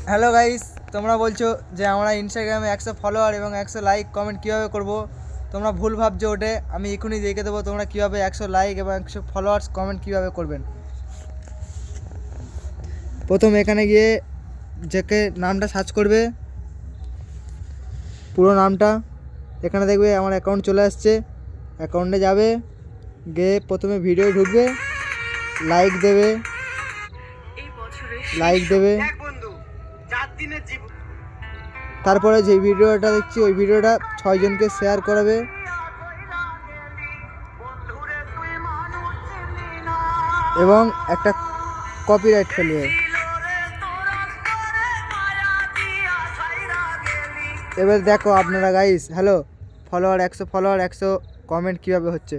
Hello guys, তোমরা বলছো যে আমরা ইনস্টাগ্রামে 100 ফলোয়ার এবং 100 লাইক কমেন্ট কীভাবে করব। তোমরা ভুল ভাবছো, ওটে আমি এখনই দেখে দেবো তোমরা কীভাবে 100 লাইক এবং 100 ফলোয়ার্স কমেন্ট কীভাবে করবেন। প্রথম এখানে গিয়ে যাকে নামটা সার্চ করবে, পুরো নামটা, এখানে দেখবে আমার অ্যাকাউন্ট চলে আসছে। অ্যাকাউন্টে যাবে, গিয়ে প্রথমে ভিডিও ঢুকবে, লাইক দেবে, তারপরে যে ভিডিওটা দেখছি ওই ভিডিওটা 6 জনকে শেয়ার করাবে এবং একটা কপিরাইট ফেলবে। এবার দেখো আপনারা গাইস, হ্যালো, 100 ফলোয়ার 100 কমেন্ট কীভাবে হচ্ছে।